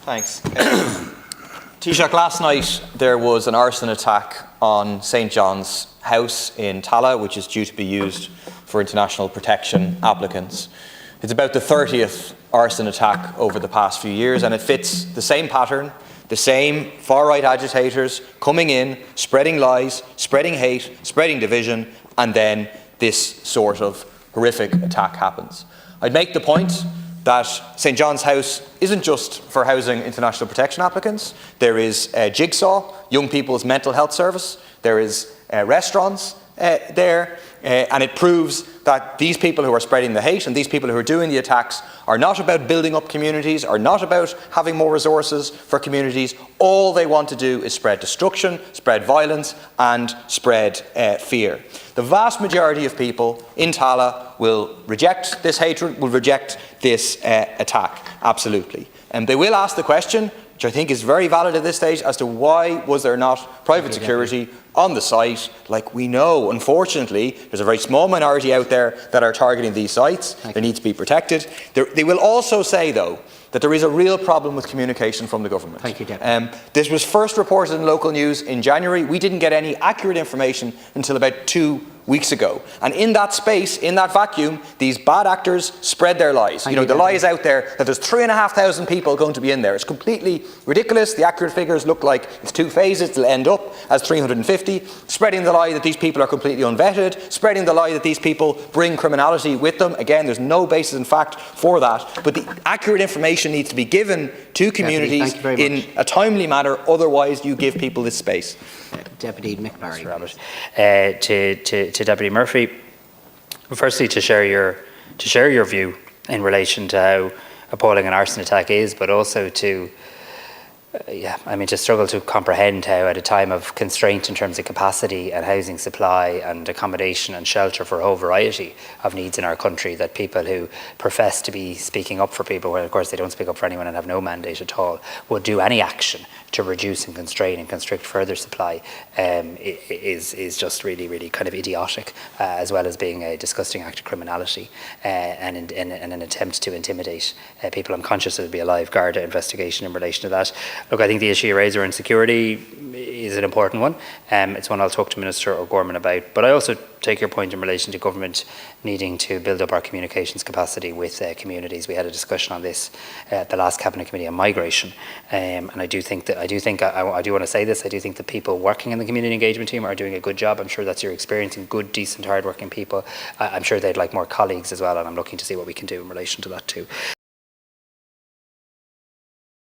Thanks. Taoiseach, last night there was an arson attack on St John's House in Tallaght, which is due to be used for international protection applicants. It's about the 30th arson attack over the past few years, and it fits the same pattern, the same far-right agitators coming in, spreading lies, spreading hate, spreading division, and then this sort of horrific attack happens. I'd make the point that St John's House isn't just for housing international protection applicants. There is Jigsaw, young people's mental health service. There is restaurants there, and it proves that these people who are spreading the hate and these people who are doing the attacks are not about building up communities, are not about having more resources for communities. All they want to do is spread destruction, spread violence, and spread fear. The vast majority of people in Tallaght will reject this hatred, will reject this attack, absolutely. And they will ask the question, which I think is very valid at this stage, as to why was there not private security on the site? Like, we know, unfortunately, there's a very small minority out there that are targeting these sites. They need to be protected. They will also say, though, that there is a real problem with communication from the government. Thank you, Deputy. This was first reported in local news in January. We didn't get any accurate information until about 2 weeks ago. And in that space, in that vacuum, these bad actors spread their lies. You know, the lie is out there that there's 3,500 people going to be in there. It's completely ridiculous. The accurate figures look like it's 2 phases. It'll end up as 350. Spreading the lie that these people are completely unvetted. Spreading the lie that these people bring criminality with them. Again, there's no basis in fact for that. But the accurate information needs to be given to communities in a timely manner. Otherwise, you give people this space. Deputy McBarry. To Deputy Murphy, firstly to share your view in relation to how appalling an arson attack is, but also to to struggle to comprehend how, at a time of constraint in terms of capacity and housing supply and accommodation and shelter for a whole variety of needs in our country, that people who profess to be speaking up for people, when of course they don't speak up for anyone and have no mandate at all, would do any action to reduce and constrain and constrict further supply is just really kind of idiotic, as well as being a disgusting act of criminality and an attempt to intimidate people. I'm conscious there will be a live Garda investigation in relation to that. Look, I think the issue you raise around security is an important one. It's one I'll talk to Minister O'Gorman about. But I also take your point in relation to government needing to build up our communications capacity with communities. We had a discussion on this at the last Cabinet Committee on Migration, and I do want to say this. I do think the people working in the community engagement team are doing a good job. I'm sure that's your experience, in good, decent, hard-working people. I'm sure they'd like more colleagues as well, and I'm looking to see what we can do in relation to that too.